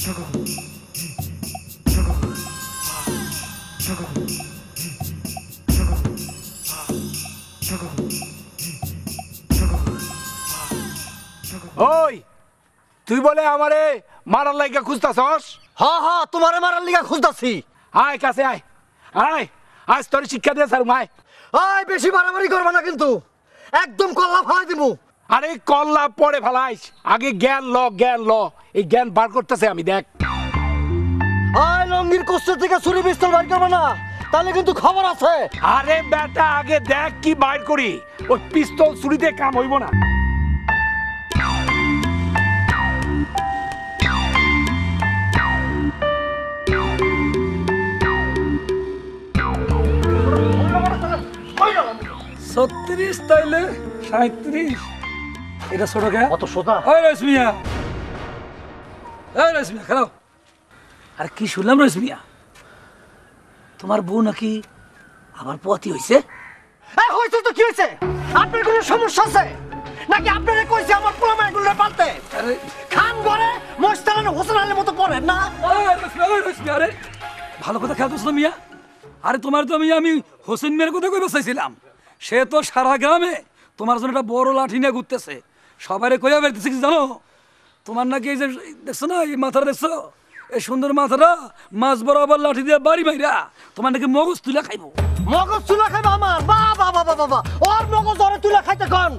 ওই তুই বলে আমারে মারার লাইগা খুঁজতাছস? হ্যাঁ হ্যাঁ, তোমারে মারার লিগা খুঁজতাছি। আয় কাছে আয়, আয় আজ তোর শিক্ষা দিয়ে স্যার মায়। আয় বেশি বাড়াবাড়ি করবে না কিন্তু, একদম কল্লা ফালাই দিব। আরে কল্লা পরে ফেলাইস, আগে জ্ঞান ল, জ্ঞান ল। এই জ্ঞান বার করতেছে আমি, দেখ। আয় লঙ্গির কোষ্ঠ থেকে ছুরি পিস্তল বাইর করবে না, তাহলে কিন্তু খবর আছে। আরে বেটা আগে দেখ কি বাইর করি, ওই পিস্তল ছুরিতে কাম হইব না। ছত্রিশ তাইলে 37, এটা ছোট কে? অত সোজা? ওই রশ্মিয়া, ওই রশ্মিয়া খারাপ। আরে কি শুনলাম রশ্মিয়া, তোমার বউ নাকি আমার পতি হইছে? হয়েছে তো কি হয়েছে? আপনার কোনো সমস্যা আছে নাকি? আপনারে কইছে আমার পোলামাই গুলো পালতে? আরে খান ঘরে মোস্তারান হোসেন আলীর মতো করেন না? রশ্মিয়া, আরে ভালো কথা খেয়াল করছো মিয়া। আরে তোমার তো আমি হোসেন মিয়ার কথা কইবা চাইছিলাম। সে তো সারা গ্রামে তোমার জন্য একটা বড় লাঠি নিয়ে ঘুরতেছে, সবাই কইয়া বেরতেছে কি জানো? তোমার নাকি এই যে দেখছো না, এই মাথাটা দেখছো, এই সুন্দর মাথাটা মাছ বরাবর লাঠি দিয়ে বাড়ি মাইরা তোমার নাকি মগজ তুলে খাইবো। মগজ তুলা খাইবা আমার? বাবা বাবা বাবা, ওর মগজ ওরে তুলা খাইতে কোন?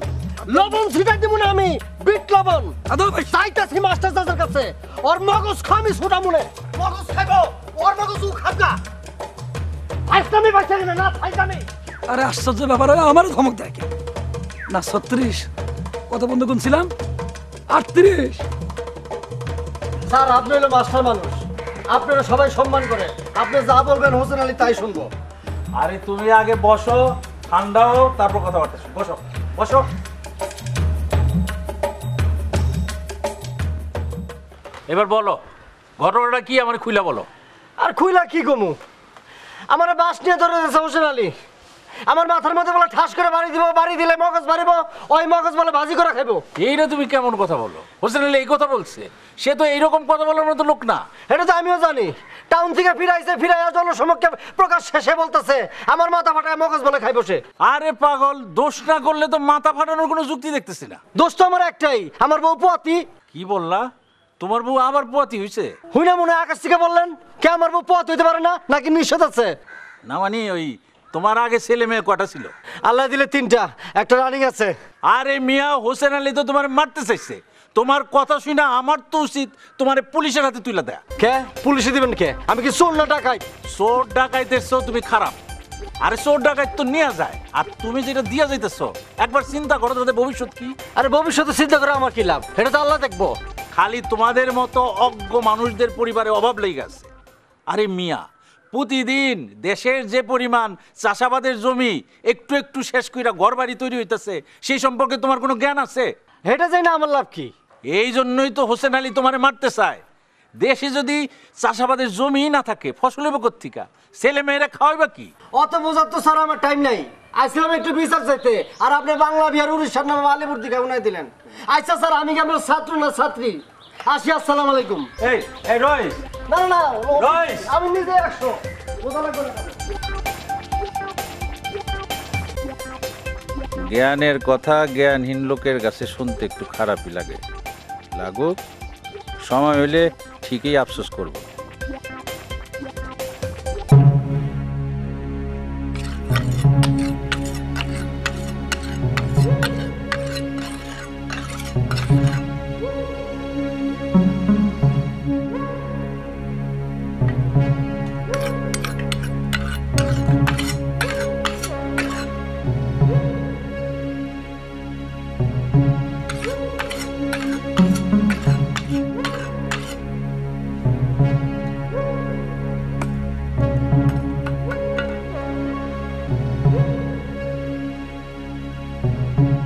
লবণ ছিটাই দিব না আমি, বিট লবণ। আদর ভাই চাইতাছি মাস্টার দাদার কাছে, ওর মগজ খামি ছুটা মনে মগজ খাইবো, ওর মগজ ও খাবগা। আইসামি বাচ্চা না, না ফাইসামি। আরে আশ্চর্য ব্যাপার, আমারও ধমক দেয় কি না। 36 কত বন্ধু গুনছিলাম, 38। স্যার আপনি হলো মাস্টার মানুষ, আপনারা সবাই সম্মান করে, আপনি যা বলবেন হোসেন আলী তাই শুনবো। আরে তুমি আগে বসো, ঠান্ডাও, তারপর কথাবার্তা শুনো। বসো বসো। এবার বলো ঘটনাটা কি, আমার খুইলা বলো। আর খুইলা কি কমু, আমার বাস নিয়ে ধরে দিয়েছে হোসেন আলী। আমার মাথার মধ্যে বলে ঠাস করে বাড়ি দিব, বাড়ি দিলে মগজ বাড়িব, ওই মগজ বলে ভাজি করে খাইবো। এইটা তুমি কেমন কথা বলো? হোসেন আলী এই কথা বলছে? সে তো এইরকম কথা বলার মতো লোক না। এটা তো আমিও জানি। টাউন থেকে ফিরাইছে, ফিরাইয়া জনসমক্ষে প্রকাশ শেষে বলতেছে আমার মাথা ফাটায় মগজ বলে খাইবো সে। আরে পাগল, দোষ না করলে তো মাথা ফাটানোর কোনো যুক্তি দেখতেছি না। দোষ তো আমার একটাই, আমার বউ পোয়াতি। কি বললা? তোমার বউ আবার পোয়াতি হইছে? হুই না মনে হয় আকাশ থেকে বললেন? কে আমার বউ পোয়াতি হইতে পারে না নাকি নিষেধ আছে? না মানে ওই তোমার আগে ছেলে মেয়ে কটা ছিল? আল্লাহ দিলে 3টা, একটা রানিং আছে। আরে মিয়া, হোসেন আলী তো তোমার মারতে চাইছে। তোমার কথা শুনে আমার তো উচিত তোমার পুলিশের হাতে তুলে দেয়া। কে পুলিশে দিবেন? কে আমি কি চোর না ডাকাই? চোর ডাকাইতেছ তুমি খারাপ। আরে চোর ডাকাইত তো নিয়ে যায়, আর তুমি যেটা দিয়া যাইতেছ একবার চিন্তা করো তাদের ভবিষ্যৎ কি। আরে ভবিষ্যতে চিন্তা করে আমার কি লাভ, এটা তো আল্লাহ দেখবো। খালি তোমাদের মতো অজ্ঞ মানুষদের পরিবারে অভাব লেগে গেছে। আরে মিয়া, প্রতিদিন দেশের যে পরিমাণ চাষাবাদের জমি একটু একটু শেষ কইরা ঘর বাড়ি তৈরি হইতেছে, সেই সম্পর্কে তোমার কোনো জ্ঞান আছে? এটা যাই না আমার লাভ কি? এই জন্যই তো হোসেন আলী তোমারে মারতে চায়। দেশে যদি চাষাবাদের জমি না থাকে, ফসল হবে কোত্থেকে? ছেলে মেয়েরা খাওয়াইবা কি? অত বোঝার তো স্যার আমার টাইম নাই। আইছিলাম একটু বিচার চাইতে, আর আপনি বাংলা বিহার উড়িষ্যার নামে আলিপুর দিকে উনাই দিলেন। আচ্ছা স্যার, আমি কি আমার ছাত্র না ছাত্রী? আসি, আসসালামু আলাইকুম। এই এই রইস, না না না, রইস। আমি নিজে 100 বোঝা লাগবে না। জ্ঞানের কথা জ্ঞানহীন লোকের কাছে শুনতে একটু খারাপই লাগে। লাগুক, সময় হইলে ঠিকই আফসোস করব।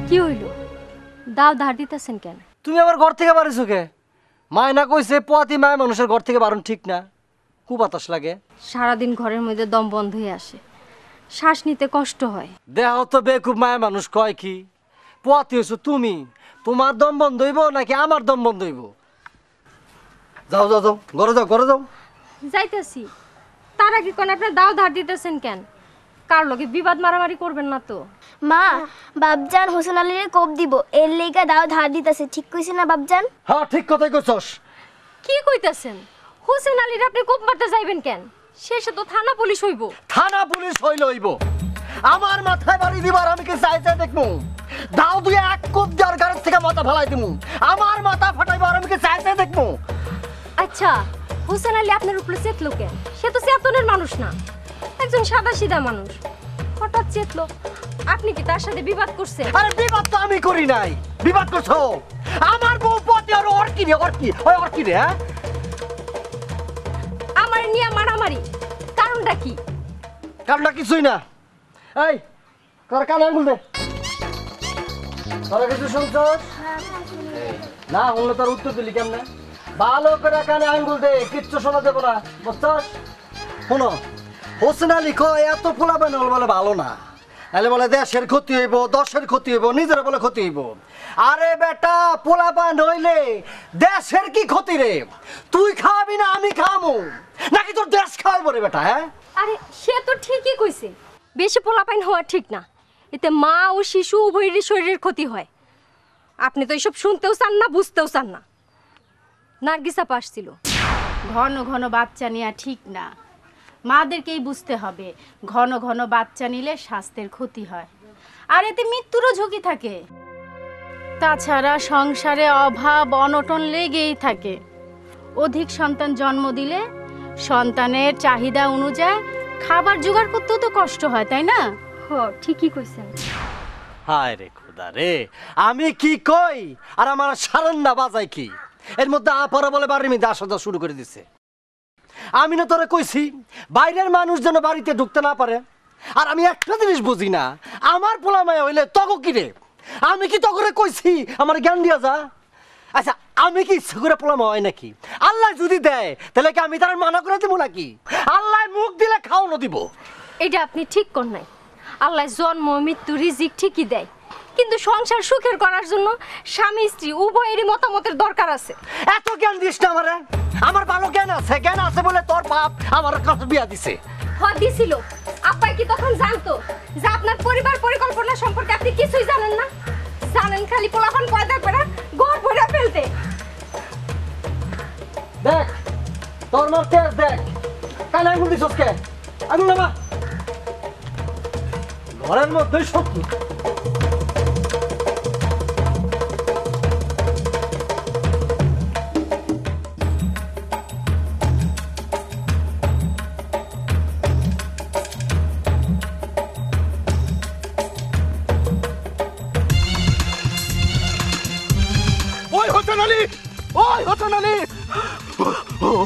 কি হইল? দাও ধার দিতেছেন কেন? তুমি আবার ঘর থেকে বাড়িছো কে? মায়না কইছে পোয়াতি মায় মানুষের ঘর থেকে বারণ ঠিক না, খুব বাতাস লাগে। সারাদিন ঘরের মধ্যে দম বন্ধ হয়ে আসে, শ্বাস নিতে কষ্ট হয়। দেহ তো বেকুব মায় মানুষ কয় কি? পোয়াতি হইছো তুমি, তোমার দম বন্ধ হইব নাকি আমার দম বন্ধ হইব? যাও যাও যাও, ঘরে যাও, ঘরে যাও। যাইতেছি। তার আগে কোন আপনার দাও ধার দিতেছেন কেন? কার লগে বিবাদ মারামারি করবেন না তো? মা, বাপজান হোসেন আলীর কোপ দিব, এর লেগা দাও ধার দিতেছে, ঠিক কইছি না বাপজান? হ্যাঁ, ঠিক কথাই কইছস। কি কইতাছেন? হোসেন আলীর আপনি কোপ মারতে যাইবেন কেন? শেষে তো থানা পুলিশ হইব। থানা পুলিশ হইল হইব, আমার মাথায় বাড়ি দিবার আমি কি চাই চাই দেখবো? দাও দুই এক কোপ দেওয়ার গাড়ির থেকে মাথা ফেলাই দিমু, আমার মাথা ফাটাইবার আমি কি চাই চাই দেখবো? আচ্ছা, হোসেন আলী আপনার উপরে চেতলো কেন? সে তো চেতনের মানুষ না, একজন সাদা সিধা মানুষ। হঠাৎ চেতলো, আপনি কি তার সাথে বিবাদ করছেন? আরে বিবাদ তো আমি করি নাই, বিবাদ করছো আমার বউ পতি। আর ওর কি রে, ওর কি, ওই ওর কি রে? হ্যাঁ, আমার নিয়ে মারামারি, কারণটা কি? কারণটা কিছুই না। এই তোর কানে আঙ্গুল দে, তোরা কিছু শুনছস? না হলে তোর উত্তর দিলি কেমনে? ভালো করে কানে আঙ্গুল দে, কিচ্ছু শোনা দেবো না, বুঝছস? শোনো, হোসেন আলী কয় এত পোলাপান বলে ভালো না, তাহলে বলে দেশের ক্ষতি হইব, দশের ক্ষতি হইব, নিজের বলে ক্ষতি হইব। আরে বেটা, পোলাপান হইলে দেশের কি ক্ষতি রে? তুই খাওয়াবি না আমি খাওয়াবো, নাকি তোর দেশ খাওয়াইব রে বেটা? হ্যাঁ, আরে সে তো ঠিকই কইছে, বেশি পোলাপাইন হওয়া ঠিক না, এতে মা ও শিশু উভয়েরই শরীরের ক্ষতি হয়। আপনি তো এসব শুনতেও চান না, বুঝতেও চান না। নার্গিসা পাশ ছিল। ঘন ঘন বাচ্চা নেওয়া ঠিক না, মাদেরকেই বুঝতে হবে ঘন ঘন বাচ্চা নিলে স্বাস্থ্যের ক্ষতি হয়, আর এতে মৃত্যুরও ঝুঁকি থাকে। তাছাড়া সংসারে অভাব অনটন লেগেই থাকে। অধিক সন্তান জন্ম দিলে সন্তানের চাহিদা অনুযায়ী খাবার জোগাড় করতেও তো কষ্ট হয়, তাই না? হ, ঠিকই কইছেন। হায় রে খোদা রে, আমি কি কই আর আমার সারান্না বাজাই কি? এর মধ্যে আপারা বলে বাড়ির মধ্যে আসা যাওয়া শুরু করে দিছে। আমি না তোরে কইছি বাইরের মানুষ যেন বাড়িতে ঢুকতে না পারে। আর আমি একটা জিনিস বুঝি না, আমার পোলা মায়া হইলে তগো কি রে? আমি কি তগরে কইছি আমার জ্ঞান দিয়া যা? আচ্ছা, আমি কি ইচ্ছা করে পোলা মা হয় নাকি? আল্লাহ যদি দেয় তাহলে কি আমি তার মানা করে দেবো নাকি? আল্লাহ মুখ দিলে খাওয়ানো দিব। এটা আপনি ঠিক কর নাই। আল্লাহ জন্ম মৃত্যু রিজিক ঠিকই দেয়, কিন্তু সংসার সুখের করার জন্য স্বামী স্ত্রী উভয়েরই মতামতের দরকার আছে। এত জ্ঞান দিস না আমারে, আমার ভালো জ্ঞান আছে, জ্ঞান আছে বলে তোর বাপ আমার কাছে বিয়া দিছে। হয় দিছিল, আব্বাই কি তখন জানতো যে আপনার পরিবার পরিকল্পনা সম্পর্কে আপনি কিছুই জানেন না? জানেন খালি পোলাপান পয়দা করে ঘর ভরে ফেলতে। দেখ তোর মার তেজ দেখ, কানে আঙুল দিছস কে? আঙুল নামা, ঘরের মধ্যেই শত্রু। ওই হোসেন আলী, ওই হোসেন আলী,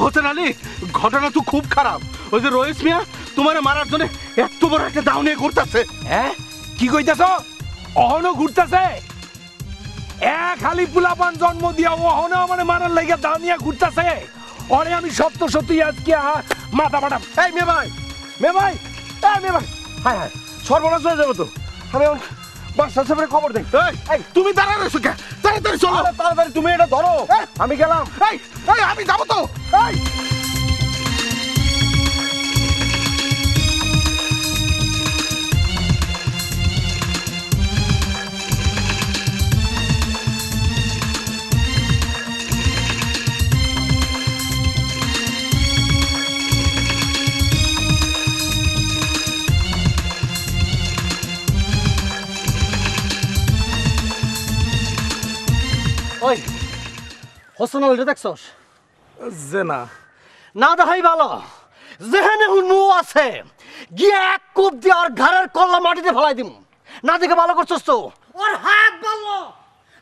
হোসেন আলী, ঘটনা তো খুব খারাপ। ওই যে রইস মিয়া তোমার মারার জন্য এত বড় একটা দাও নিয়ে ঘুরতেছে। হ্যাঁ, কি কইতাছ? অহনো ঘুরতেছে? খালি পুলাপান জন্ম দিয়া অহনো মানে মারার লাগিয়া দাও নিয়ে ঘুরতেছে? অরে আমি সত্য সত্যি আজকে মাথা ফাটাম। এই মেয়ে ভাই, মেয়ে ভাই, এই মেয়ে ভাই, হায় হায়, সর্বনাশ হয়ে যাবে তো। আমি এখন বাদশাহ সাহেবের খবর দেই। এই তুমি দাঁড়ায় রয়েছো কে? তাড়াতাড়ি চলো। তাড়াতাড়ি তুমি এটা ধরো, আমি গেলাম। এই এই আমি যাবো তো। এই ওই হোসেন আলী দেখছস? যে না, না দেখাই ভালো, যেখানে হুনমু আছে গিয়ে এক কোপ দিয়ে আর ঘরের কল্লা মাটিতে ফেলাই দিম। না দেখে ভালো করছস তো? ওর হাত ভালো,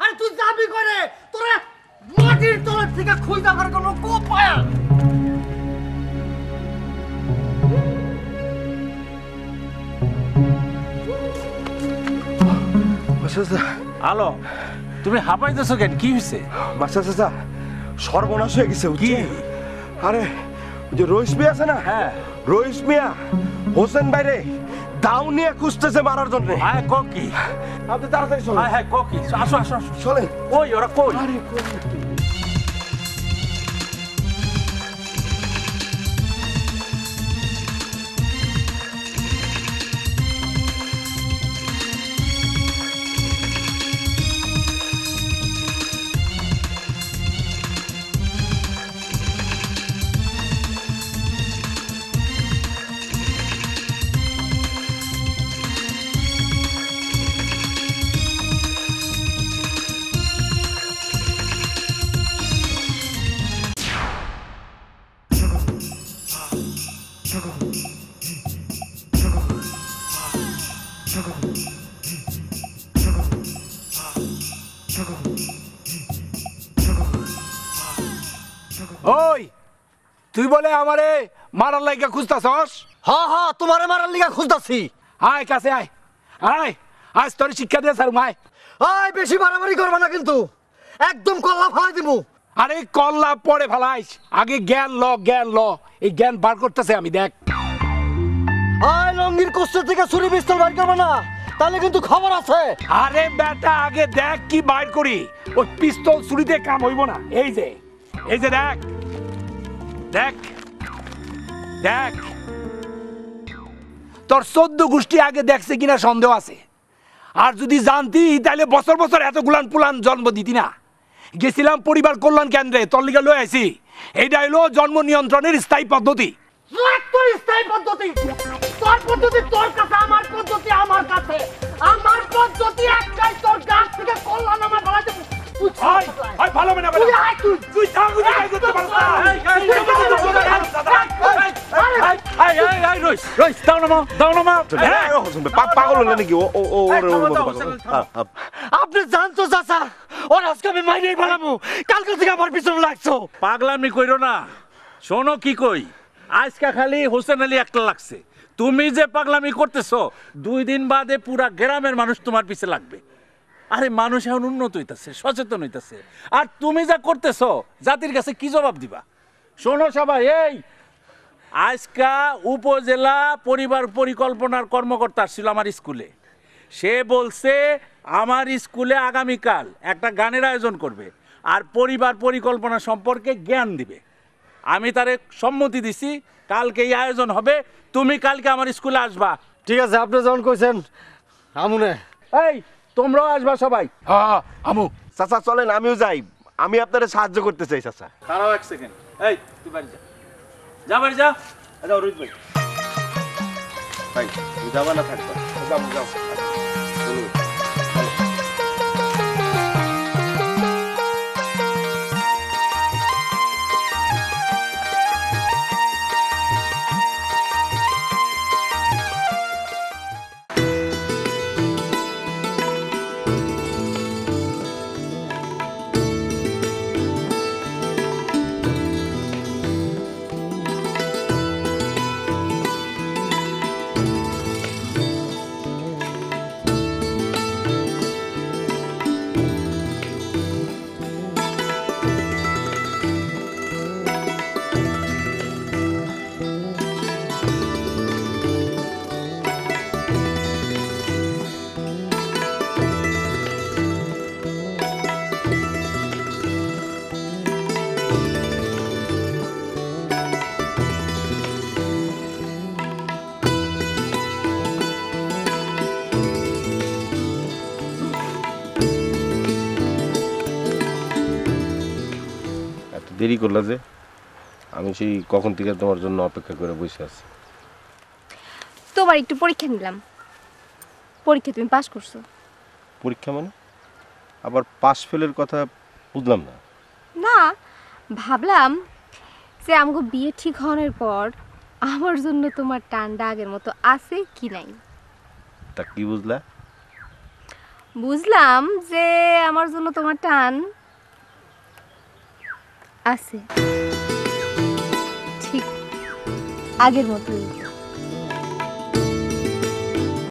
আর তুই যাবি করে তোরা মাটির তলের থেকে খুঁজে দেখার কোনো কোপ পায়া। আলো, তুমি হাঁপাইতেছো কেন? কি হয়েছে? বাচ্চা চাচা সর্বনাশ হয়ে গেছে। কি? আরে ওই যে রইস মিয়া আছে না, হ্যাঁ, রইস মিয়া হোসেন বাইরে দাও নিয়ে খুঁজতেছে মারার জন্য। হ্যাঁ, কি? আপনি তাড়াতাড়ি চলুন। হ্যাঁ হ্যাঁ, কি? আসো আসো আসো। চলেন। ওই ওরা কই? আরে কই? ওই তুই বলে আমারে মারার লাইগা খুঁজতাছস? হ্যাঁ হ্যাঁ, তোমারে মারার লিগা খুঁজতাছি। আয় কাছে আয়, আয় আজ তোর শিক্ষা দিয়ে স্যার মায়। আয় বেশি বাড়াবাড়ি করবে না কিন্তু, একদম কল্লা ফালাই দিমু। আরে কল্লা পরে ফেলাইস, আগে জ্ঞান ল। এই জ্ঞান বার করতেছে আমি, দেখ। আয় লঙ্গির কষ্ট থেকে ছুরি পিস্তল বাইর করবে না, তাহলে কিন্তু খবর আছে। আরে বেটা আগে দেখ কি বাইর করি, ওই পিস্তল ছুরিতে কাম হইব না। এই যে দেখ দেখ দেখ, তোর 14 গোষ্ঠী আগে দেখছে কিনা সন্দেহ আছে। আর যদি জানতি তাহলে বছর বছর এতগুলান পুলান জন্ম দিতি না। গেছিলাম পরিবার কল্যাণ কেন্দ্রে, তোর লিগে লয়ে আইছি। এইটা হইলো জন্ম নিয়ন্ত্রণের স্থায়ী পদ্ধতি। তোর স্থায়ী পদ্ধতি, তোর পদ্ধতি তোর কাছে, আমার পদ্ধতি আমার কাছে। আমার পদ্ধতি একটাই, তোর গাছ থেকে কল্যাণ আমার ফেলাই দেবো। ভালো মেনা তুই থাকুদি কাজ করতে পারছ না। পাগল হলে নাকি? আপনি জানতো চাচা, ওর আজকে আমি মাইনেই বানাবো, কালকে থেকে আমার পিছনে লাগছো। পাগলামি কইরো না, শোনো কি কই। আজকা খালি হোসেন আলী একটা লাগছে, তুমি যে পাগলামি করতেছো 2 দিন বাদে পুরা গ্রামের মানুষ তোমার পিছে লাগবে। আরে মানুষ এখন উন্নত হইতাছে, সচেতন হইতাছে, আর তুমি যা করতেছো জাতির কাছে কি জবাব দিবা? শোনো সবাই, এই আজকা উপজেলা পরিবার পরিকল্পনার কর্মকর্তা ছিল আমার স্কুলে। সে বলছে আমার স্কুলে আগামীকাল একটা গানের আয়োজন করবে আর পরিবার পরিকল্পনা সম্পর্কে জ্ঞান দিবে। আমি তারে সম্মতি দিছি, কালকে এই আয়োজন হবে, তুমি কালকে আমার স্কুলে আসবা। ঠিক আছে, আপনি যখন কইছেন আমুনে। এই তোমরাও আসবা সবাই। হ্যাঁ আমু, চাচা চলেন, আমিও যাই, আমি আপনাদের সাহায্য করতে চাই চাচা। দাঁড়াও 1 সেকেন্ড। এই তুই বাড়ি যা, যা বাড়ি যা। আচ্ছা রোহিত ভাই, ভাই তুই যাবা না থাকবা? যাও চলুন। দেরি করলা যে? আমি সেই কখন থেকে তোমার জন্য অপেক্ষা করে বসে আছি। তোমার একটু পরীক্ষা নিলাম, পরীক্ষা তুমি পাস করছো। পরীক্ষা মানে? আবার পাস ফেলের কথা বুঝলাম না। না, ভাবলাম যে আমাকে বিয়ে ঠিক হওয়ার পর আমার জন্য তোমার টানটা আগের মতো আছে কি নাই। তা কি বুঝলা? বুঝলাম যে আমার জন্য তোমার টান আছে, ঠিক আগের মতোই।